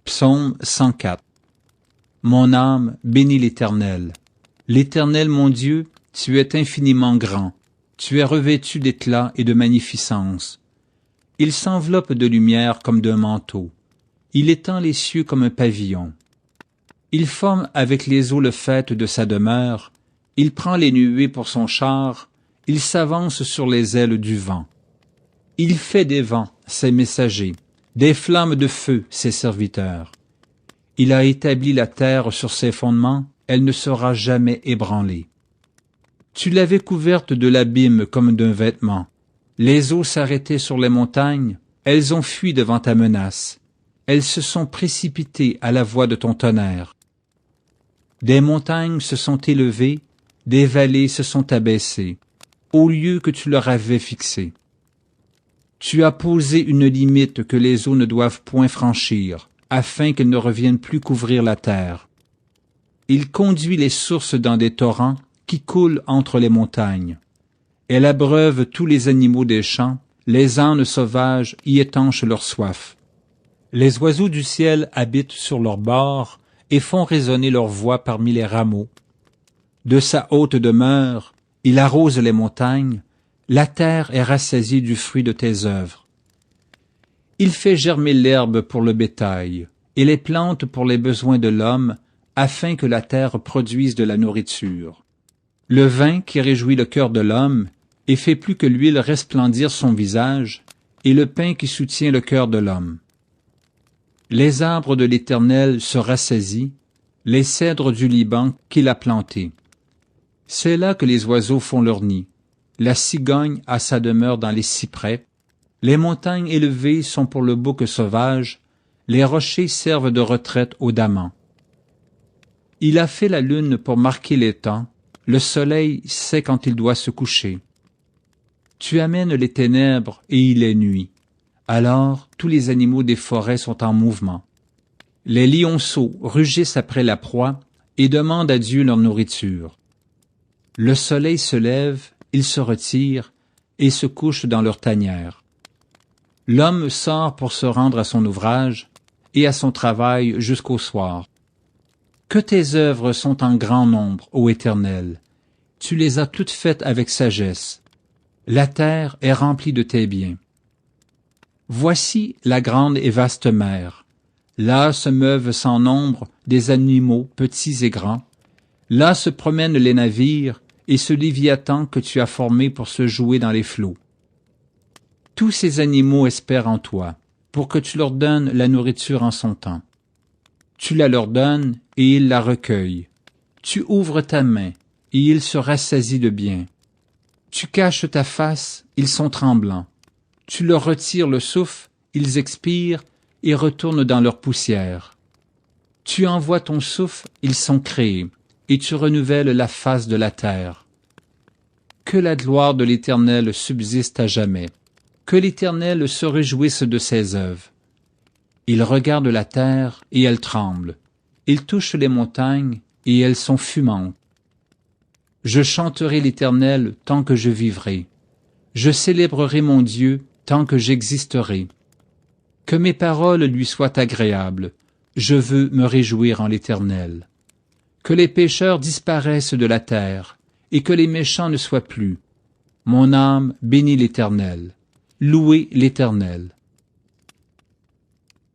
Psaume 104. Mon âme bénit l'Éternel. L'Éternel mon Dieu, tu es infiniment grand. Tu es revêtu d'éclat et de magnificence. Il s'enveloppe de lumière comme d'un manteau. Il étend les cieux comme un pavillon. Il forme avec les eaux le faîte de sa demeure. Il prend les nuées pour son char. Il s'avance sur les ailes du vent. Il fait des vents, ses messagers, des flammes de feu, ses serviteurs. Il a établi la terre sur ses fondements, elle ne sera jamais ébranlée. Tu l'avais couverte de l'abîme comme d'un vêtement. Les eaux s'arrêtaient sur les montagnes, elles ont fui devant ta menace. Elles se sont précipitées à la voix de ton tonnerre. Des montagnes se sont élevées, des vallées se sont abaissées, au lieu que tu leur avais fixé. Tu as posé une limite que les eaux ne doivent point franchir, afin qu'elles ne reviennent plus couvrir la terre. Il conduit les sources dans des torrents qui coulent entre les montagnes. Elle abreuve tous les animaux des champs, les ânes sauvages y étanchent leur soif. Les oiseaux du ciel habitent sur leurs bords et font résonner leur voix parmi les rameaux. De sa haute demeure, il arrose les montagnes, la terre est rassasiée du fruit de tes œuvres. Il fait germer l'herbe pour le bétail et les plantes pour les besoins de l'homme, afin que la terre produise de la nourriture. Le vin qui réjouit le cœur de l'homme et fait plus que l'huile resplendir son visage, et le pain qui soutient le cœur de l'homme. Les arbres de l'Éternel se rassasient, les cèdres du Liban qu'il a plantés. C'est là que les oiseaux font leur nid. La cigogne a sa demeure dans les cyprès. Les montagnes élevées sont pour le bouc sauvage. Les rochers servent de retraite aux damans. Il a fait la lune pour marquer les temps. Le soleil sait quand il doit se coucher. Tu amènes les ténèbres et il est nuit. Alors tous les animaux des forêts sont en mouvement. Les lionceaux rugissent après la proie et demandent à Dieu leur nourriture. Le soleil se lève, ils se retirent et se couchent dans leur tanière. L'homme sort pour se rendre à son ouvrage et à son travail jusqu'au soir. Que tes œuvres sont en grand nombre, ô Éternel. Tu les as toutes faites avec sagesse. La terre est remplie de tes biens. Voici la grande et vaste mer. Là se meuvent sans nombre des animaux petits et grands. Là se promènent les navires et ce Léviathan que tu as formé pour se jouer dans les flots. Tous ces animaux espèrent en toi, pour que tu leur donnes la nourriture en son temps. Tu la leur donnes et ils la recueillent. Tu ouvres ta main et ils se rassasient de bien. Tu caches ta face, ils sont tremblants. Tu leur retires le souffle, ils expirent et retournent dans leur poussière. Tu envoies ton souffle, ils sont créés, et tu renouvelles la face de la terre. Que la gloire de l'Éternel subsiste à jamais, que l'Éternel se réjouisse de ses œuvres. Il regarde la terre et elle tremble, il touche les montagnes et elles sont fumantes. Je chanterai l'Éternel tant que je vivrai, je célébrerai mon Dieu tant que j'existerai. Que mes paroles lui soient agréables, je veux me réjouir en l'Éternel. Que les pécheurs disparaissent de la terre, et que les méchants ne soient plus. Mon âme bénit l'Éternel. Louez l'Éternel.